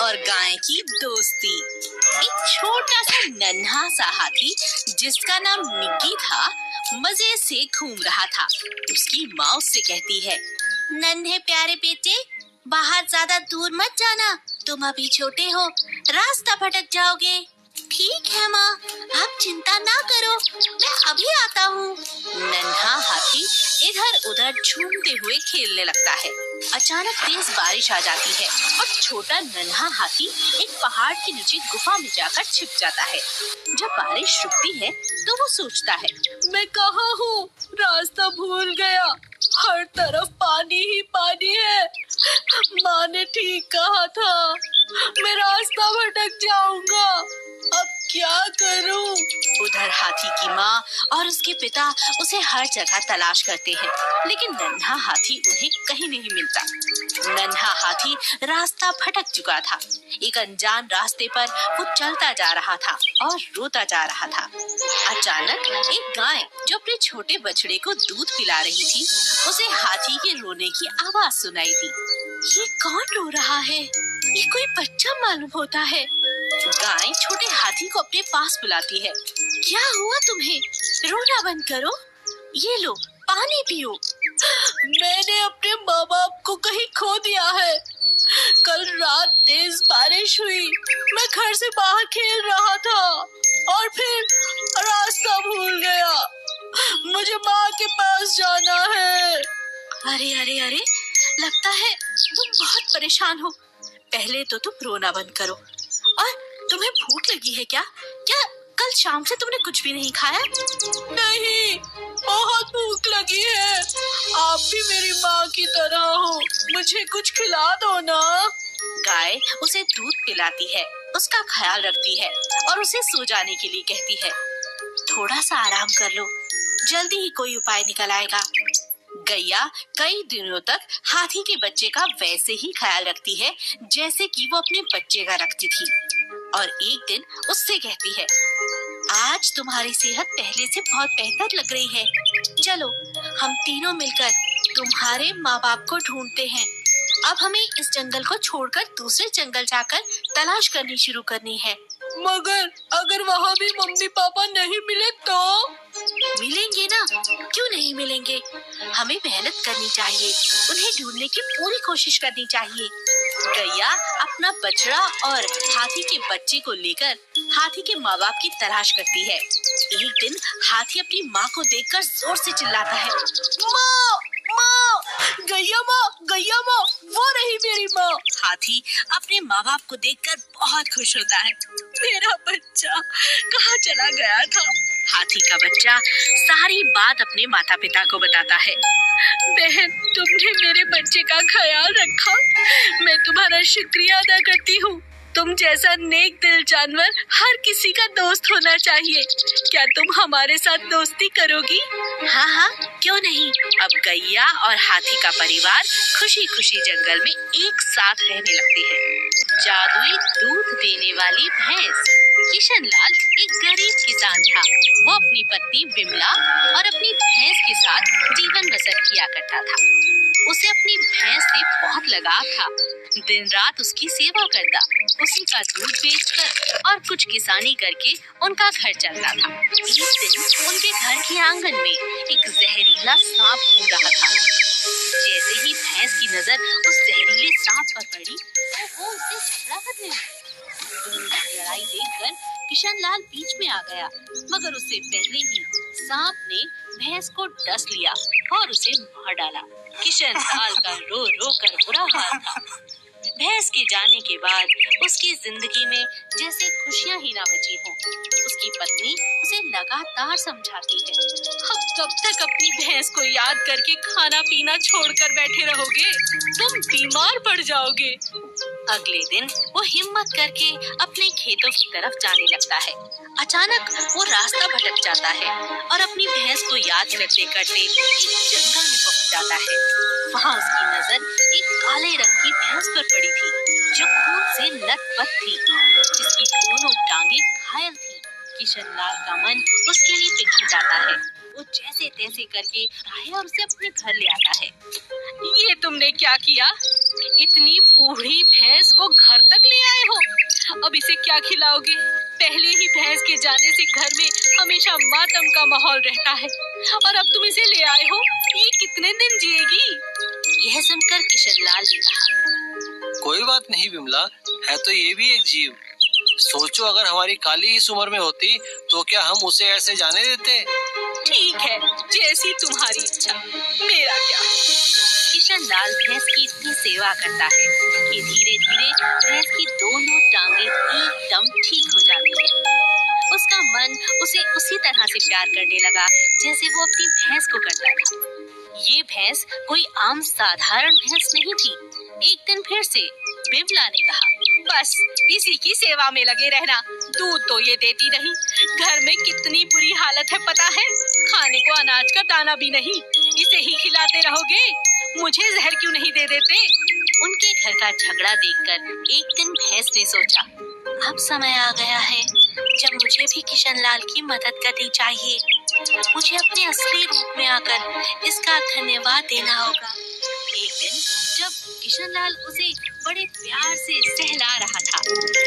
और गाय की दोस्ती। एक छोटा सा नन्हा सा हाथी जिसका नाम निग्गी था, मजे से घूम रहा था। उसकी माँ उससे कहती है, नन्हे प्यारे बेटे, बाहर ज्यादा दूर मत जाना, तुम अभी छोटे हो, रास्ता भटक जाओगे। ठीक है माँ, आप चिंता ना करो, मैं अभी आता हूँ। नन्हा हाथी इधर उधर झूमते हुए खेलने लगता है। अचानक तेज बारिश आ जाती है और छोटा नन्हा हाथी एक पहाड़ के नीचे गुफा में जाकर छिप जाता है। जब बारिश रुकती है तो वो सोचता है, मैं कहाँ हूँ, रास्ता भूल गया, हर तरफ पानी ही पानी है। माँ ने ठीक कहा था, मैं रास्ता भटक जाऊंगा, अब क्या करूं? उधर हाथी की माँ और उसके पिता उसे हर जगह तलाश करते हैं, लेकिन नन्हा हाथी उन्हें कहीं नहीं मिलता। नन्हा हाथी रास्ता भटक चुका था। एक अनजान रास्ते पर वो चलता जा रहा था और रोता जा रहा था। अचानक एक गाय जो अपने छोटे बछड़े को दूध पिला रही थी, उसे हाथी के रोने की आवाज सुनाई दी। ये कौन रो रहा है? ये कोई बच्चा मालूम होता है। गाय छोटे हाथी को अपने पास बुलाती है। क्या हुआ तुम्हें? रोना बंद करो, ये लो पानी पियो। मैंने अपने माँ बाप को कहीं खो दिया है। कल रात तेज बारिश हुई, मैं घर से बाहर खेल रहा था और फिर रास्ता भूल गया। मुझे माँ के पास जाना है। अरे अरे अरे, लगता है तुम बहुत परेशान हो। पहले तो तुम रोना बंद करो। और तुम्हें भूख लगी है क्या? क्या कल शाम से तुमने कुछ भी नहीं खाया? नहीं, बहुत भूख लगी है। आप भी मेरी माँ की तरह हो, मुझे कुछ खिला दो ना। गाय उसे दूध पिलाती है, उसका ख्याल रखती है और उसे सो जाने के लिए कहती है। थोड़ा सा आराम कर लो, जल्दी ही कोई उपाय निकल आएगा। गैया कई दिनों तक हाथी के बच्चे का वैसे ही ख्याल रखती है जैसे कि वो अपने बच्चे का रखती थी। और एक दिन उससे कहती है, आज तुम्हारी सेहत पहले से बहुत बेहतर लग रही है। चलो हम तीनों मिलकर तुम्हारे माँ बाप को ढूंढते हैं। अब हमें इस जंगल को छोड़कर दूसरे जंगल जाकर तलाश करनी शुरू करनी है। मगर अगर वहाँ भी मम्मी पापा नहीं मिले तो? मिलेंगे ना, क्यों नहीं मिलेंगे? हमें मेहनत करनी चाहिए, उन्हें ढूंढने की पूरी कोशिश करनी चाहिए। गैया अपना बछड़ा और हाथी के बच्चे को लेकर हाथी के माँ बाप की तलाश करती है। एक दिन हाथी अपनी माँ को देखकर जोर से चिल्लाता है, माँ माँ, गैया माँ, वो रही मेरी माँ। हाथी अपने माँ बाप को देखकर बहुत खुश होता है। मेरा बच्चा कहाँ चला गया था? हाथी का बच्चा सारी बात अपने माता पिता को बताता है। बहन, तुमने मेरे बच्चे का ख्याल रखा, मैं तुम्हारा शुक्रिया अदा करती हूँ। तुम जैसा नेक दिल जानवर हर किसी का दोस्त होना चाहिए। क्या तुम हमारे साथ दोस्ती करोगी? हाँ हाँ, क्यों नहीं। अब गैया और हाथी का परिवार खुशी खुशी जंगल में एक साथ रहने लगते हैं। जादुई दूध देने वाली भैंस। किशन लाल एक गरीब किसान था। वो अपनी पत्नी बिमला और अपनी भैंस के साथ जीवन बसर किया करता था। उसे अपनी भैंस से बहुत लगाव था। दिन रात उसकी सेवा करता, उसी का दूध बेचकर और कुछ किसानी करके उनका घर चलता था। एक दिन उनके घर के आंगन में एक जहरीला सांप घूम रहा था। जैसे ही भैंस की नजर उस जहरीले सांप पर पड़ी, वो उससे झगड़ा करने लगी। दोनों की लड़ाई देखकर किशन लाल बीच में आ गया, मगर उससे पहले ही सांप ने भैंस को डस लिया और उसे मार डाला। किशन लाल का रो रो कर बुरा हाल था। भैंस के जाने के बाद उसकी जिंदगी में जैसे खुशियां ही ना बची हों। उसकी पत्नी उसे लगातार समझाती है, अब कब तक अपनी भैंस को याद करके खाना पीना छोड़कर बैठे रहोगे? तुम बीमार पड़ जाओगे। अगले दिन वो हिम्मत करके अपने खेतों की तरफ जाने लगता है। अचानक वो रास्ता भटक जाता है और अपनी भैंस को याद करते करते एक जंगल में पहुंच जाता है। वहाँ उसकी नजर एक काले रंग की भैंस पर पड़ी थी, जो खून से लथपथ थी, जिसकी दोनों टांगे घायल थी। किशन लाल का मन उसके लिए पिघल जाता है। वो जैसे तैसे करके और उसे अपने घर ले आता है। ये तुमने क्या किया? इतनी बूढ़ी भैंस को घर तक ले आए हो। अब इसे क्या खिलाओगे? पहले ही भैंस के जाने से घर में हमेशा मातम का माहौल रहता है और अब तुम इसे ले आए हो। ये कितने दिन जिएगी? यह सुनकर किशनलाल ने कहा, कोई बात नहीं विमला, है तो ये भी एक जीव। सोचो अगर हमारी काली इस उम्र में होती तो क्या हम उसे ऐसे जाने देते? ठीक है, जैसी तुम्हारी इच्छा, मेरा क्या। किशनलाल भैंस की इतनी सेवा करता है कि धीरे धीरे भैंस की दोनों टांगे एकदम ठीक हो जाती है। उसका मन उसे उसी तरह से प्यार करने लगा जैसे वो अपनी भैंस को करता था। ये भैंस कोई आम साधारण भैंस नहीं थी। एक दिन फिर से बिमला ने कहा, बस इसी की सेवा में लगे रहना। दूध तो ये देती नहीं, घर में कितनी बुरी हालत है पता है। खाने को अनाज का दाना भी नहीं, इसे ही खिलाते रहोगे। मुझे जहर क्यों नहीं दे देते? उनके घर का झगड़ा देखकर एक दिन भैंस ने सोचा, अब समय आ गया है जब मुझे भी किशनलाल की मदद करनी चाहिए। मुझे अपने असली रूप में आकर इसका धन्यवाद देना होगा। एक दिन जब किशनलाल उसे बड़े प्यार से सहला रहा था,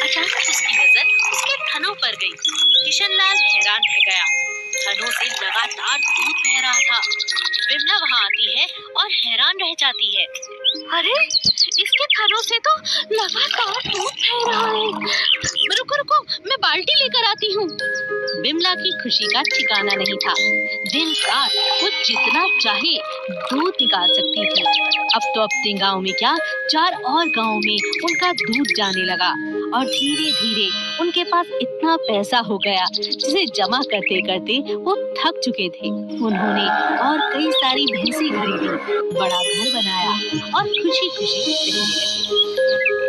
अचानक उसकी नजर उसके थनों पर गई। किशनलाल हैरान रह गया। थनों से लगातार दूध बह रहा था। बिमला वहाँ आती है और हैरान रह जाती है। अरे, इसके थनों से तो लगातार दूध बह रहा है। रुको रुको, मैं बाल्टी लेकर आती हूँ। बिमला की खुशी का ठिकाना नहीं था। दिन रात वो जितना चाहे दूध निकाल सकती थी। अब तो अपने गांव में क्या, 4 और गांव में उनका दूध जाने लगा और धीरे धीरे उनके पास इतना पैसा हो गया जिसे जमा करते करते वो थक चुके थे। उन्होंने और कई सारी भैंसें खरीदी, बड़ा घर बनाया और खुशी खुशी रहने लगे।